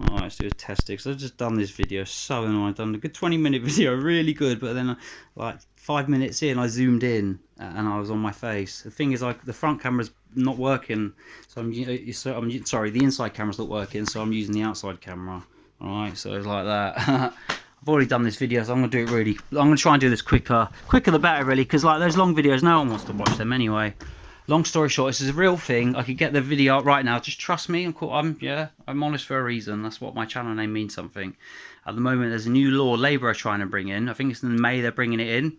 Alright, let's do a test because I've just done this video. So annoying. I've done a good 20-minute video, really good, but then like 5 minutes in, I zoomed in and I was on my face. The thing is, the front camera's not working, so I'm sorry, the inside camera's not working, so I'm using the outside camera. Alright, so it's like that. I've already done this video, so I'm going to do it I'm going to try and do this quicker the better, really, because like those long videos, no one wants to watch them anyway. Long story short, this is a real thing. I could get the video up right now. Just trust me. I'm honest for a reason. That's what my channel name means something. At the moment, there's a new law Labour are trying to bring in. I think it's in May they're bringing it in.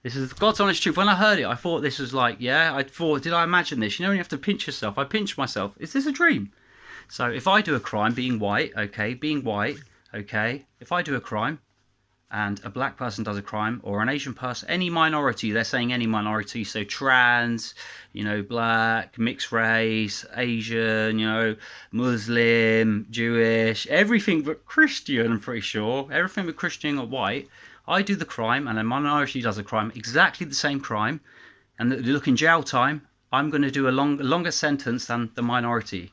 This is God's honest truth. When I heard it, I thought this was like, I thought, did I imagine this? You know when you have to pinch yourself? I pinched myself. Is this a dream? So if I do a crime, being white, okay. If I do a crime, and a black person does a crime, or an Asian person, any minority, they're saying any minority, so trans, black, mixed race, Asian, Muslim, Jewish, everything but Christian, I'm pretty sure, everything but Christian or white, I do the crime, and a minority does a crime, exactly the same crime, and they look in jail time, I'm going to do a longer sentence than the minority.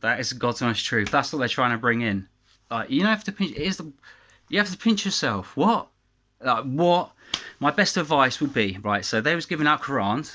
That is God's honest truth. That's what they're trying to bring in. You don't have to pinch, you have to pinch yourself. What? What? My best advice would be, right, so they was giving out Qurans,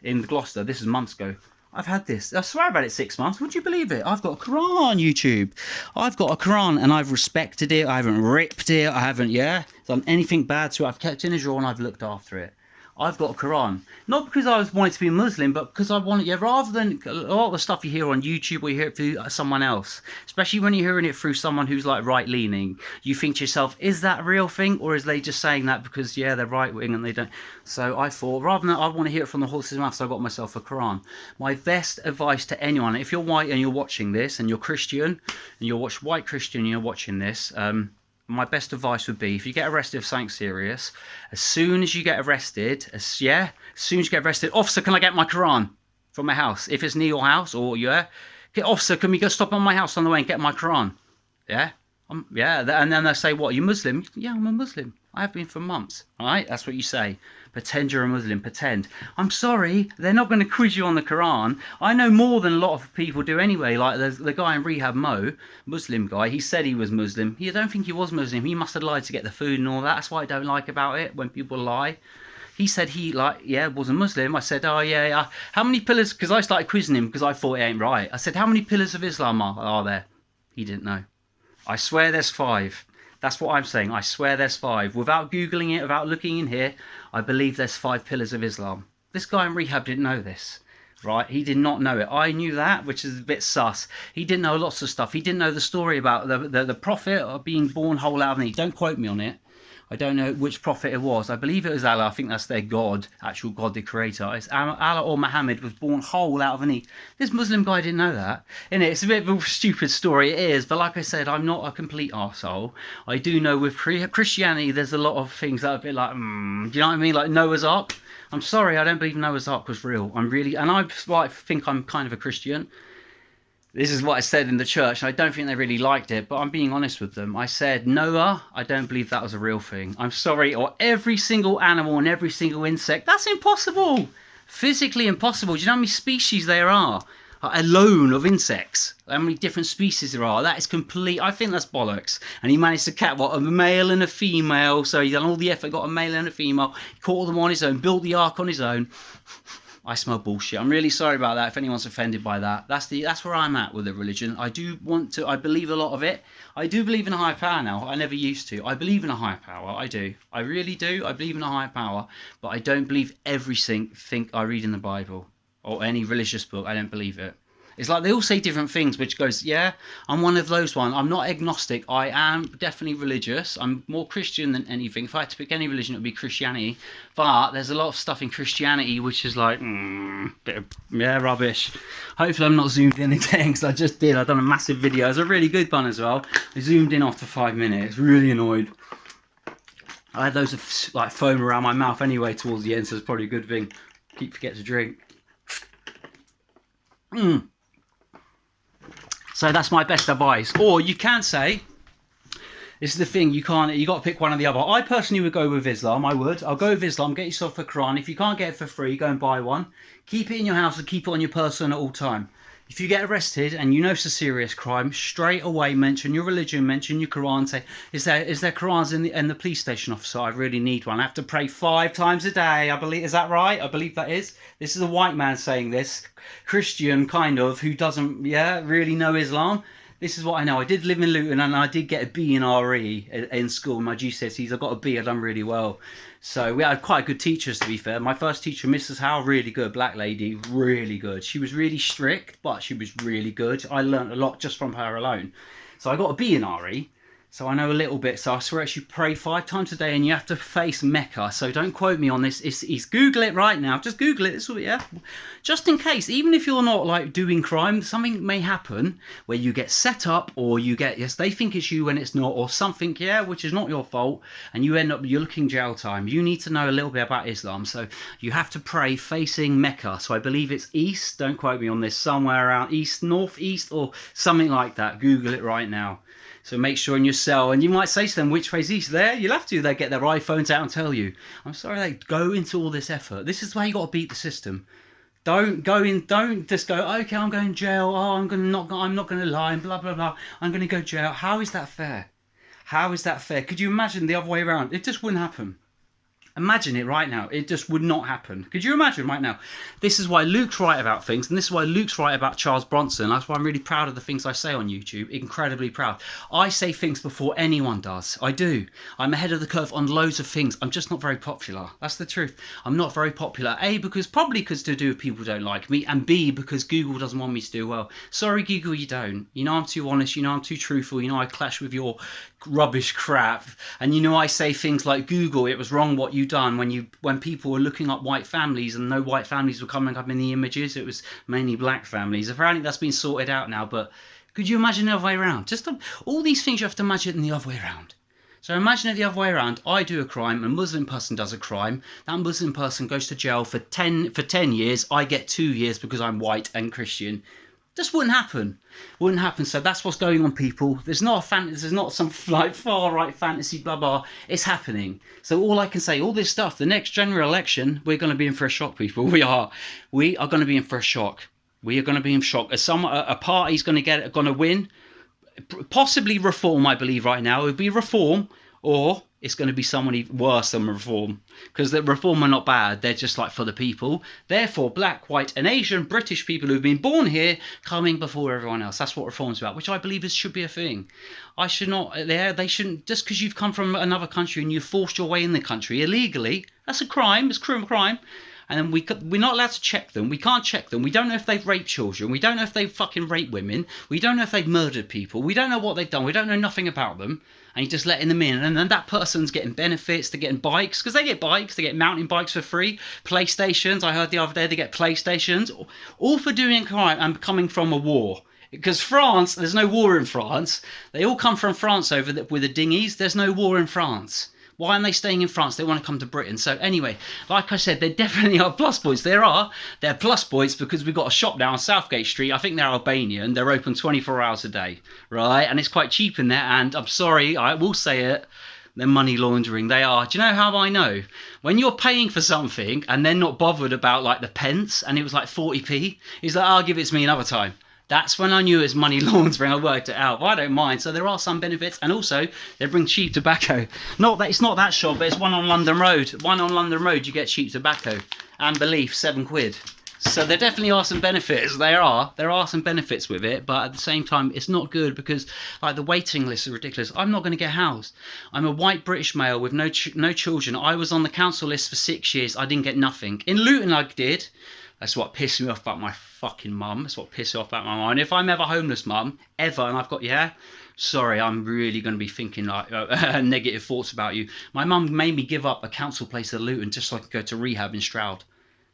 in Gloucester. This is months ago. I've had this. I swear about it 6 months. Would you believe it? I've got a Quran on YouTube. I've got a Quran and I've respected it. I haven't ripped it. I haven't, done anything bad to it. I've kept it in a drawer and I've looked after it. I've got a Quran. Not because I wanted to be a Muslim, but because I wanted, rather than a lot of the stuff you hear on YouTube or you hear it through someone else, especially when you're hearing it through someone who's like right-leaning, you think to yourself, is that a real thing? Or is they just saying that because, they're right-wing and they don't? So I thought, rather than I want to hear it from the horse's mouth, so I got myself a Quran. My best advice to anyone, if you're white and you're watching this and you're Christian, and you're white Christian and you're watching this, my best advice would be, if you get arrested for something serious, as soon as you get arrested, officer, can I get my Quran from my house? If it's near your house, or officer, can we go stop on my house on the way and get my Quran? And then they say, what, are you Muslim? Yeah, I'm a Muslim. I have been for months. All right, that's what you say. Pretend you're a Muslim, pretend. I'm sorry, they're not going to quiz you on the Quran. I know more than a lot of people do anyway. Like the guy in Rehab, Mo, Muslim guy, he said he was Muslim. I don't think he was Muslim. He must have lied to get the food and all that. That's what I don't like about it, when people lie. He said he, was a Muslim. I said, how many pillars, because I started quizzing him because I thought it ain't right. I said, how many pillars of Islam are there? He didn't know. I swear there's 5. That's what I'm saying. I swear there's 5. Without Googling it, without looking in here, I believe there's 5 pillars of Islam. This guy in Rehab didn't know this, right? He did not know it. I knew that, which is a bit sus. He didn't know lots of stuff. He didn't know the story about the prophet being born whole out of knee. Don't quote me on it. I don't know which prophet it was. I believe it was Allah. I think that's their God, actual God, the creator. It's Allah or Muhammad was born whole out of a knee. This Muslim guy didn't know that. It's a bit of a stupid story, it is. But like I said, I'm not a complete arsehole. I do know with Christianity, there's a lot of things that are a bit like, do you know what I mean? Like Noah's Ark. I'm sorry, I don't believe Noah's Ark was real. I think I'm kind of a Christian. This is what I said in the church, and I don't think they really liked it, but I'm being honest with them. I said, Noah, I don't believe that was a real thing. I'm sorry, or every single animal and every single insect. That's impossible. Physically impossible. Do you know how many species there are? Alone of insects. How many different species there are? That is complete. I think that's bollocks. And he managed to catch, a male and a female. So he done all the effort, got a male and a female, caught them on his own, built the ark on his own. I smell bullshit. I'm really sorry about that if anyone's offended by that. That's where I'm at with the religion. I believe a lot of it. I do believe in a higher power now. I never used to. I believe in a higher power. I do. I really do. I believe in a higher power. But I don't believe everything I read in the Bible or any religious book. I don't believe it. It's like they all say different things, which goes, I'm one of those one. I'm not agnostic. I am definitely religious. I'm more Christian than anything. If I had to pick any religion, it would be Christianity. But there's a lot of stuff in Christianity which is like, bit of, rubbish. Hopefully I'm not zoomed in again, because I just did. I've done a massive video. It was a really good one as well. I zoomed in after 5 minutes. Really annoyed. I had loads of foam around my mouth anyway towards the end, so it's probably a good thing. Forget to drink. So that's my best advice. Or you can say, this is the thing, you got to pick one or the other. I personally would go with Islam. I'll go with Islam. Get yourself a Quran. If you can't get it for free, go and buy one. Keep it in your house and keep it on your person at all time. If you get arrested and you know it's a serious crime, straight away mention your religion, mention your Quran, say, is there Qurans in the police station, officer? I really need one. I have to pray 5 times a day, I believe. Is that right? I believe that is. This is a white man saying this. Christian, kind of, who doesn't, really know Islam. This is what I know. I did live in Luton and I did get a B in RE in school. My GCSEs, I got a B. I done really well. So we had quite good teachers, to be fair. My first teacher, Mrs. Howe, really good. Black lady, really good. She was really strict, but she was really good. I learnt a lot just from her alone. So I got a B in RE. So I know a little bit. So I swear you pray 5 times a day and you have to face Mecca. So don't quote me on this. It's Google it right now. Just Google it. This will, just in case, even if you're not like doing crime, something may happen where you get set up or you get, they think it's you when it's not, or something, which is not your fault. And you end up, you're looking jail time. You need to know a little bit about Islam. So you have to pray facing Mecca. So I believe it's east. Don't quote me on this. Somewhere around east, northeast or something like that. Google it right now. So make sure in your cell, and you might say to them, which way's east? There, you'll have to. They get their iPhones out and tell you. I'm sorry they go into all this effort. This is why you got to beat the system. Don't just go, okay, I'm going to jail. Oh, I'm not going to lie, and blah, blah, blah. I'm going to go to jail. How is that fair? How is that fair? Could you imagine the other way around? It just wouldn't happen. Imagine it right now. It just would not happen. Could you imagine right now? This is why Luke's right about things, and this is why Luke's right about Charles Bronson. That's why I'm really proud of the things I say on YouTube. Incredibly proud. I say things before anyone does. I do. I'm ahead of the curve on loads of things. I'm just not very popular. That's the truth. I'm not very popular. A, probably because to do with people don't like me, and B, because Google doesn't want me to do well. Sorry, Google, you don't. You know I'm too honest. You know I'm too truthful. You know I clash with your rubbish crap, and you know I say things like, Google, it was wrong what you done when people were looking up white families and no white families were coming up in the images. It was mainly black families. Apparently that's been sorted out now, but could you imagine the other way around? Just all these things you have to imagine in the other way around. So imagine it the other way around. I do a crime, a Muslim person does a crime. That Muslim person goes to jail for 10 years. I get 2 years because I'm white and Christian. Just wouldn't happen. Wouldn't happen. So that's what's going on, people. There's not there's not some like far right fantasy blah blah. It's happening. So all I can say, all this stuff, the next general election, we're going to be in for a shock, people. We are going to be in for a shock. We are going to be in shock. A party's going to win. Possibly Reform, I believe right now. It would be Reform, or it's going to be someone worse than Reform, because the Reform are not bad. They're just like for the people. Therefore, black, white and Asian, British people who've been born here coming before everyone else. That's what Reform's about, which I believe should be a thing. They shouldn't, just because you've come from another country and you've forced your way in the country illegally, that's a crime. It's a crime. And we're not allowed to check them. We can't check them. We don't know if they've raped children. We don't know if they've fucking raped women. We don't know if they've murdered people. We don't know what they've done. We don't know nothing about them. And you're just letting them in. And then that person's getting benefits. They're getting bikes. Because they get bikes. They get mountain bikes for free. PlayStations. I heard the other day they get PlayStations. All for doing crime and coming from a war. Because France, there's no war in France. They all come from France with the dinghies. There's no war in France. Why aren't they staying in France? They want to come to Britain. So anyway, like I said, there definitely are plus points. They're plus points because we've got a shop now on Southgate Street. I think they're Albanian. They're open 24 hours a day, right? And it's quite cheap in there. And I'm sorry, I will say it. They're money laundering. They are. Do you know how I know? When you're paying for something and they're not bothered about like the pence, and it was like 40p, he's like, I'll give it to me another time. That's when I knew it was money laundering. I worked it out. But I don't mind. So there are some benefits. And also, they bring cheap tobacco. It's not that shop, but it's one on London Road. One on London Road, you get cheap tobacco. And Belief, £7. So there definitely are some benefits. There are some benefits with it. But at the same time, it's not good because like the waiting list is ridiculous. I'm not going to get housed. I'm a white British male with no children. I was on the council list for 6 years. I didn't get nothing. In Luton, I did. That's what pissed me off about my fucking mum. That's what pissed me off about my mum. And if I'm ever homeless, mum, and I've got, sorry, I'm really going to be thinking like negative thoughts about you. My mum made me give up a council place at Luton just so I could go to rehab in Stroud.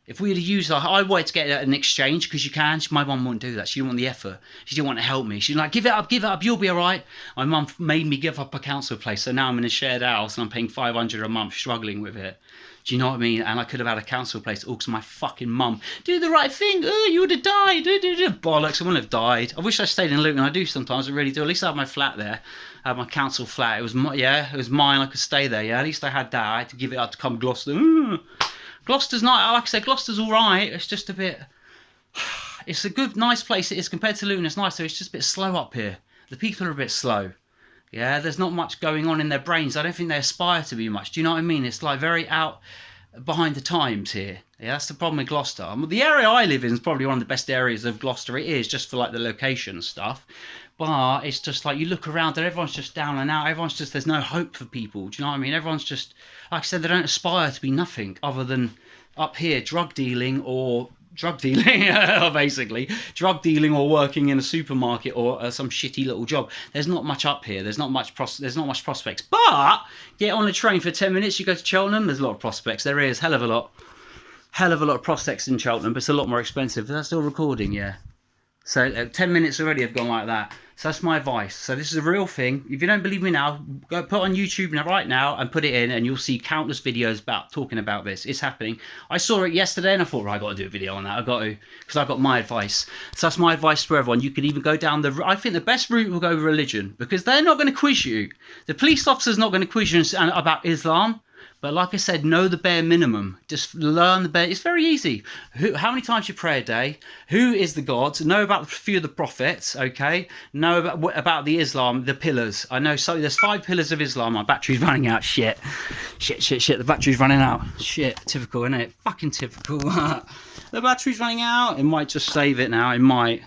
If we had used I wanted to get an exchange because you can. My mum wouldn't do that. She didn't want the effort. She didn't want to help me. She's like, give it up, you'll be all right. My mum made me give up a council place. So now I'm in a shared house and I'm paying $500 a month, struggling with it. Do you know what I mean? And I could have had a council place all because my fucking mum, do the right thing. Oh, you would have died. Bollocks, I wouldn't have died. I wish I stayed in Luton. I do sometimes. I really do. At least I had my flat there. I had my council flat. It was mine. I could stay there. Yeah, at least I had that. I had to give it up to come to Gloucester. Gloucester's not, like I said, Gloucester's all right. It's just a bit, It's a good, nice place. It is compared to Luton. It's nice. So it's just a bit slow up here. The people are a bit slow. Yeah, there's not much going on in their brains. I don't think they aspire to be much. Do you know what I mean? It's like very out behind the times here. Yeah, that's the problem with Gloucester. The area I live in is probably one of the best areas of Gloucester. It is, just for like the location stuff. But it's just like you look around and everyone's just down and out. Everyone's just, there's no hope for people. Do you know what I mean? Everyone's just, like I said, they don't aspire to be nothing other than up here, drug dealing, basically drug dealing, or working in a supermarket, or some shitty little job. There's not much up here. There's not much prospects. But get on a train for 10 minutes, you go to Cheltenham. There's a lot of prospects. There is hell of a lot of prospects in Cheltenham, but it's a lot more expensive. But that's still recording, yeah. So 10 minutes already have gone like that. So that's my advice. So this is a real thing. If you don't believe me now, go put on YouTube right now and put it in, and you'll see countless videos about talking about this. It's happening. I saw it yesterday and I thought, right, I got to do a video on that. I got to, because I got my advice. So that's my advice for everyone. You could even go down I think the best route will go religion, because they're not going to quiz you. The police officer's not going to quiz you about Islam. But like I said, know the bare minimum. Just learn the bare. It's very easy. How many times you pray a day? Who is the God? Know about a few of the prophets. Okay. Know about the Islam, the pillars. I know. So there's 5 pillars of Islam. My battery's running out. Shit. The battery's running out. Shit. Typical, isn't it? Fucking typical. The battery's running out. It might just save it now. It might.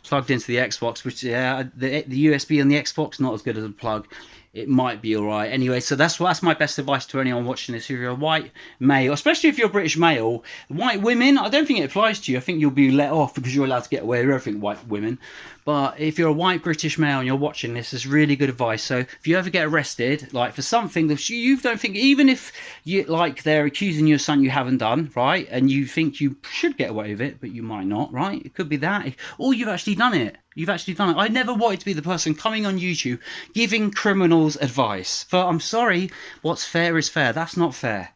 Plugged into the Xbox, which the USB on the Xbox not as good as a plug. It might be all right. Anyway, so that's my best advice to anyone watching this. If you're a white male, especially if you're a British male, white women, I don't think it applies to you. I think you'll be let off because you're allowed to get away with everything, white women. But if you're a white British male and you're watching this, it's really good advice. So if you ever get arrested, like for something that you don't think, even if you like they're accusing you of something you haven't done, right, and you think you should get away with it, but you might not, right? It could be that, or you've actually done it. You've actually done it. I never wanted to be the person coming on YouTube giving criminals advice. But I'm sorry, what's fair is fair. That's not fair.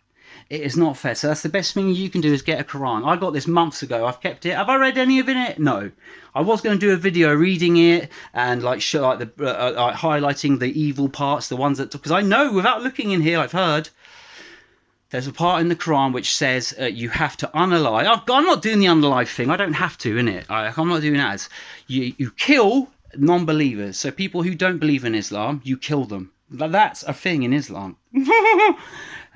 It is not fair. So that's the best thing you can do, is get a Quran. I got this months ago. I've kept it. Have I read any of it? No. I was going to do a video reading it and like highlighting the evil parts, the ones that, because I know without looking in here, I've heard there's a part in the Quran which says you have to unalive. I'm not doing the unalive thing. I don't have to, innit? I'm not doing that. You kill non-believers. So people who don't believe in Islam, you kill them. That's a thing in Islam.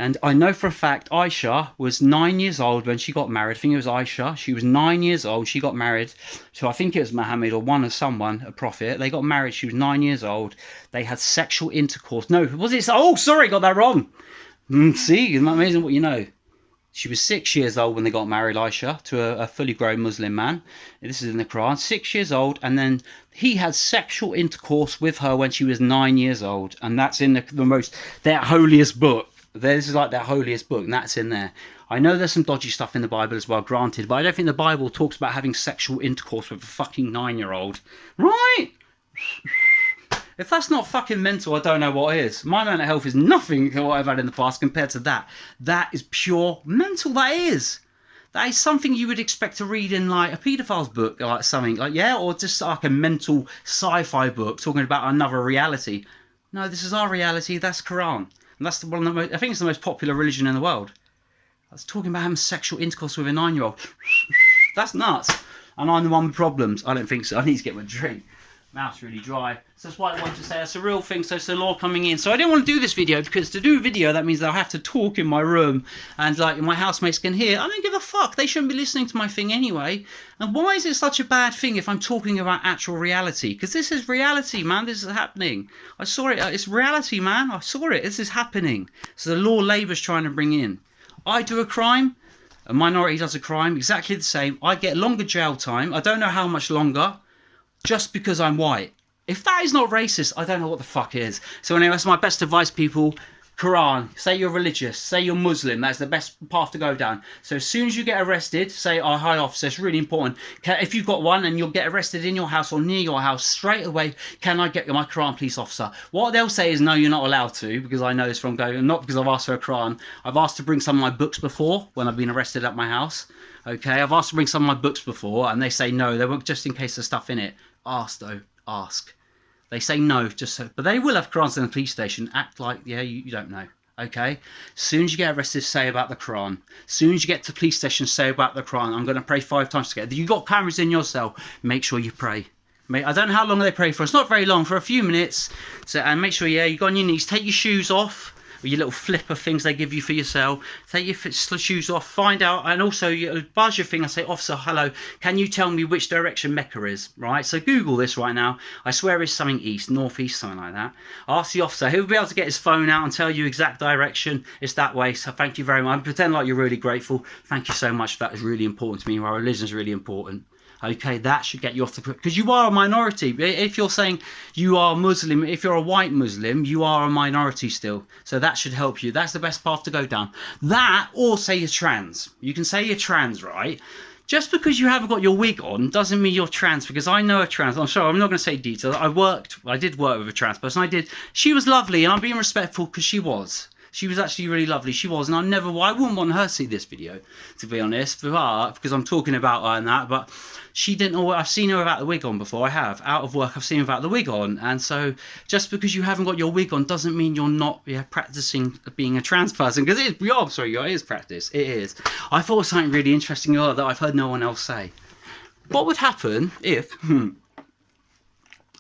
And I know for a fact Aisha was 9 years old when she got married. I think it was Aisha. She was 9 years old. She got married to, I think it was Muhammad or a prophet. They got married. She was 9 years old. They had sexual intercourse. No, was it? Oh, sorry, got that wrong. See, isn't that amazing what you know? She was 6 years old when they got married, Aisha, to a fully grown Muslim man. This is in the Quran. 6 years old, and then he had sexual intercourse with her when she was 9 years old. And that's in their holiest book. This is like their holiest book, and that's in there. I know there's some dodgy stuff in the Bible as well, granted, but I don't think the Bible talks about having sexual intercourse with a fucking 9-year-old. Right? If that's not fucking mental, I don't know what is. My mental health is nothing to what I've had in the past compared to that. That is pure mental, that is. That is something you would expect to read in like a paedophile's book, like something like, yeah, or just like a mental sci-fi book talking about another reality. No, this is our reality, that's Quran. And that's one of the most, I think it's the most popular religion in the world. I was talking about having sexual intercourse with a 9-year-old. That's nuts. And I'm the one with problems. I don't think so. I need to get my drink. Mouth's really dry. So that's why I wanted to say that's a real thing. So it's the law coming in. So I didn't want to do this video because to do a video, that means I'll have to talk in my room and like my housemates can hear. I don't give a fuck. They shouldn't be listening to my thing anyway. And why is it such a bad thing if I'm talking about actual reality? Because this is reality, man. This is happening. I saw it. It's reality, man. I saw it. This is happening. So the law Labour's trying to bring in. I do a crime. A minority does a crime. Exactly the same. I get longer jail time. I don't know how much longer. Just because I'm white. If that is not racist, I don't know what the fuck is. So anyway, that's my best advice, people. Quran. Say you're religious. Say you're Muslim. That's the best path to go down. So as soon as you get arrested, say, oh, hi officer, it's really important. If you've got one and you'll get arrested in your house or near your house, straight away, can I get my Quran, police officer? What they'll say is, no, you're not allowed to, because I know this from going, not because I've asked for a Quran. I've asked to bring some of my books before when I've been arrested at my house. Okay, I've asked to bring some of my books before and they say no, they won't, just in case there's stuff in it. Ask though, ask. They say no, just so, but they will have Qurans in the police station. Act like, yeah, you don't know. Okay, as soon as you get arrested, say about the Quran. As soon as you get to the police station, say about the Quran. I'm going to pray 5 times together. You got cameras in your cell. Make sure you pray. I don't know how long they pray for. It's not very long, for a few minutes. So, and make sure, you go on your knees. Take your shoes off, with your little flipper things they give you for your cell. Take your shoes off, find out, and also you buzz your thing and say, officer, hello, can you tell me which direction Mecca is? Right, so Google this right now. I swear it's something east, northeast, something like that. Ask the officer. He'll be able to get his phone out and tell you exact direction. It's that way, so thank you very much. Pretend like you're really grateful. Thank you so much. That is really important to me. My religion is really important. Okay, that should get you off the... Because you are a minority. If you're saying you are Muslim, if you're a white Muslim, you are a minority still. So that should help you. That's the best path to go down. That, or say you're trans. You can say you're trans, right? Just because you haven't got your wig on doesn't mean you're trans, because I know a trans... I'm sorry, I'm not going to say details. I did work with a trans person. She was lovely, and I'm being respectful because she was. She was actually really lovely. She was, and I wouldn't want her to see this video, to be honest, because I'm talking about her and that, but she didn't know. I've seen her without the wig on before. I have. Out of work, I've seen her without the wig on, and so just because you haven't got your wig on doesn't mean you're not practicing being a trans person, because it is practice. It is. I thought of something really interesting that I've heard no one else say. What would happen if...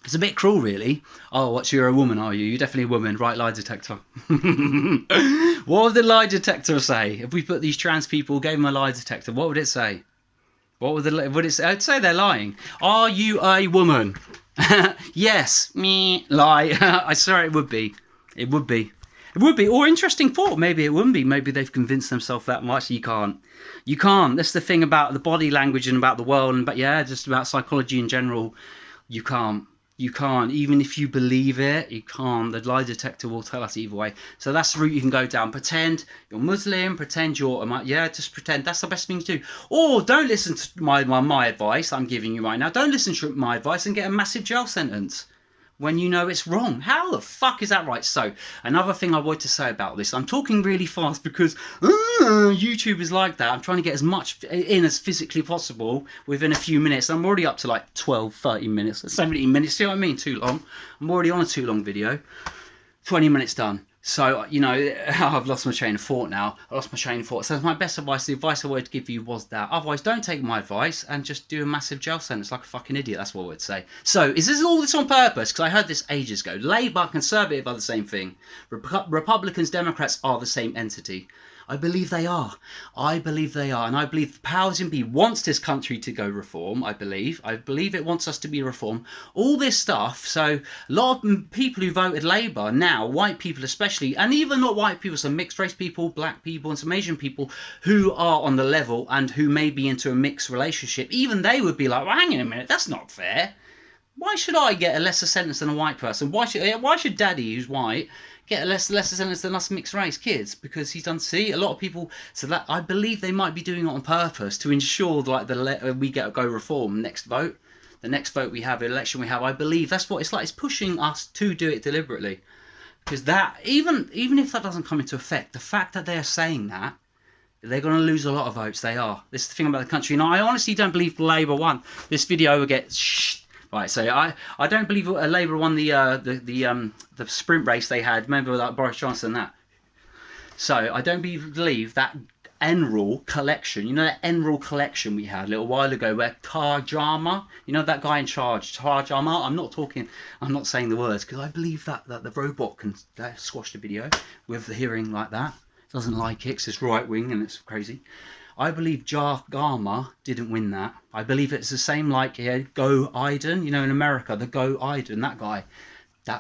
It's a bit cruel, really. Oh, you're a woman, are you? You're definitely a woman. Right, lie detector. What would the lie detector say? If we put these trans people, gave them a lie detector, what would it say? Would it say? I'd say they're lying. Are you a woman? Yes. Me. Lie. I swear it would be. It would be. It would be. Or interesting thought. Maybe it wouldn't be. Maybe they've convinced themselves that much. You can't. You can't. That's the thing about the body language and about the world, and just about psychology in general. You can't. You can't. Even if you believe it, you can't. The lie detector will tell us either way. So that's the route you can go down. Pretend you're Muslim. Pretend you're... just pretend. That's the best thing to do. Or don't listen to my advice I'm giving you right now. Don't listen to my advice and get a massive jail sentence when you know it's wrong. How the fuck is that right? So, another thing I wanted to say about this. I'm talking really fast because YouTube is like that. I'm trying to get as much in as physically possible within a few minutes. I'm already up to like 12, 30 minutes, 17 minutes. See what I mean? Too long. I'm already on a too long video. 20 minutes done. So, I've lost my train of thought now. So my best advice, the advice I would give you was that. Otherwise, don't take my advice and just do a massive jail sentence like a fucking idiot. That's what I would say. So, is this all this on purpose? Because I heard this ages ago. Labour, Conservative are the same thing. Republicans, Democrats are the same entity. I believe they are. And I believe the powers in be wants this country to go reform, I believe. It wants us to be reformed. All this stuff. So a lot of people who voted Labour now, white people especially, and even not white people, some mixed race people, black people and some Asian people who are on the level and who may be into a mixed relationship, even they would be like, well, hang on a minute, that's not fair. Why should I get a lesser sentence than a white person? Why should Daddy, who's white, get a lesser sentence than us mixed race kids? Because he's done. See, a lot of people. So that I believe they might be doing it on purpose to ensure we go reform next vote. The next vote we have, election we have. I believe that's what it's like. It's pushing us to do it deliberately. Because that even if that doesn't come into effect, the fact that they're saying that. They're going to lose a lot of votes. They are. This is the thing about the country. And I honestly don't believe Labour won. This video will get right, so I don't believe Labour won the sprint race they had. Remember that Boris Johnson that. So I don't believe that Enroll collection. You know that Enroll collection we had a little while ago where Tarjama, that guy in charge, Tarjama. I'm not saying the words because I believe that the robot can squash the video with the hearing like that. Doesn't like it 'cause it's right wing and it's crazy. I believe Garma didn't win that. I believe it's the same like Go Iden, in America, the Go Iden, that guy.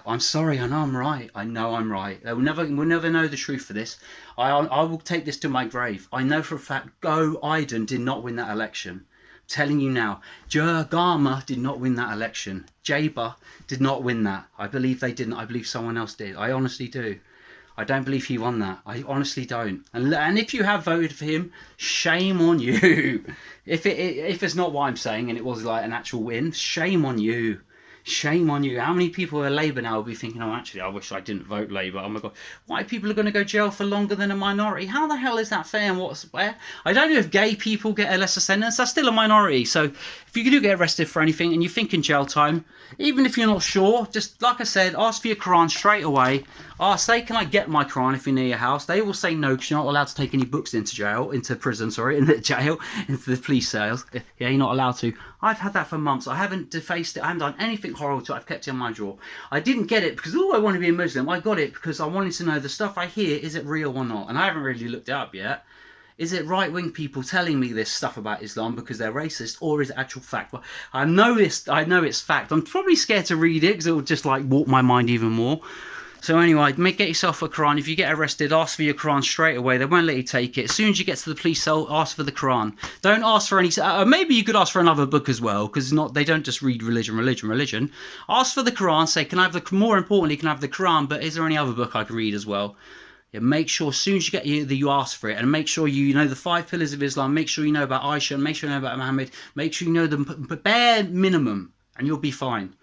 I'm sorry, I know I'm right. We'll never know the truth for this. I will take this to my grave. I know for a fact Go Iden did not win that election. I'm telling you now, Garma did not win that election. Jaber did not win that. I believe they didn't. I believe someone else did. I honestly do. I don't believe he won that. I honestly don't. And if you have voted for him, shame on you. If it's not what I'm saying and it was like an actual win, shame on you. Shame on you. How many people are Labour now will be thinking, oh, actually, I wish I didn't vote Labour. Oh my God. White people are going to go jail for longer than a minority. How the hell is that fair and where? I don't know if gay people get a lesser sentence. That's still a minority. So if if you do get arrested for anything and you're thinking jail time, even if you're not sure, just like I said, ask for your Quran straight away. Say, can I get my Quran if you're near your house? They will say no, because you're not allowed to take any books into prison, into jail, into the police cells. Yeah, you're not allowed to. I've had that for months. I haven't defaced it. I haven't done anything horrible to it. I've kept it in my drawer. I didn't get it because, I want to be a Muslim. I got it because I wanted to know the stuff I hear, is it real or not? And I haven't really looked it up yet. Is it right-wing people telling me this stuff about Islam because they're racist, or is it actual fact? Well, I know it's fact. I'm probably scared to read it because it will just like warp my mind even more. So anyway, get yourself a Quran. If you get arrested, ask for your Quran straight away. They won't let you take it. As soon as you get to the police cell, ask for the Quran. Don't ask for any... maybe you could ask for another book as well, because they don't just read religion. Ask for the Quran. Say, more importantly, can I have the Quran, but is there any other book I can read as well? Yeah, make sure as soon as you get you ask for it, and make sure you know the 5 pillars of Islam. Make sure you know about Aisha, and make sure you know about Muhammad. Make sure you know the bare minimum, and you'll be fine.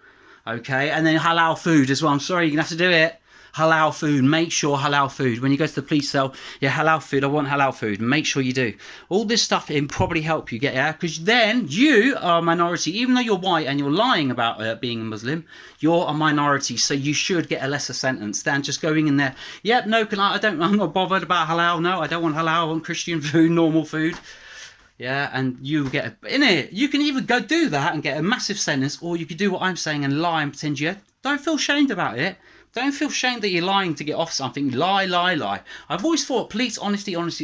Okay, and then halal food as well. I'm sorry, you're gonna have to do it. Halal food. Make sure halal food. When you go to the police cell, halal food. I want halal food. Make sure you do. All this stuff can probably help you get out, because then you are a minority. Even though you're white and you're lying about being a Muslim, you're a minority. So you should get a lesser sentence than just going in there. Yep, no, I'm not bothered about halal. No, I don't want halal. I want Christian food, normal food. Yeah, and you get in it. You can either go do that and get a massive sentence, or you could do what I'm saying and lie and pretend you don't feel shamed about it. Don't feel ashamed that you're lying to get off something. Lie. I've always thought police honesty. No. If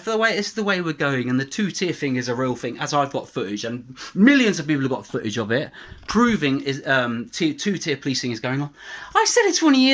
this is the way we're going, and the 2-tier thing is a real thing, as I've got footage, and millions of people have got footage of it, proving is 2-tier policing is going on. I said it 20 years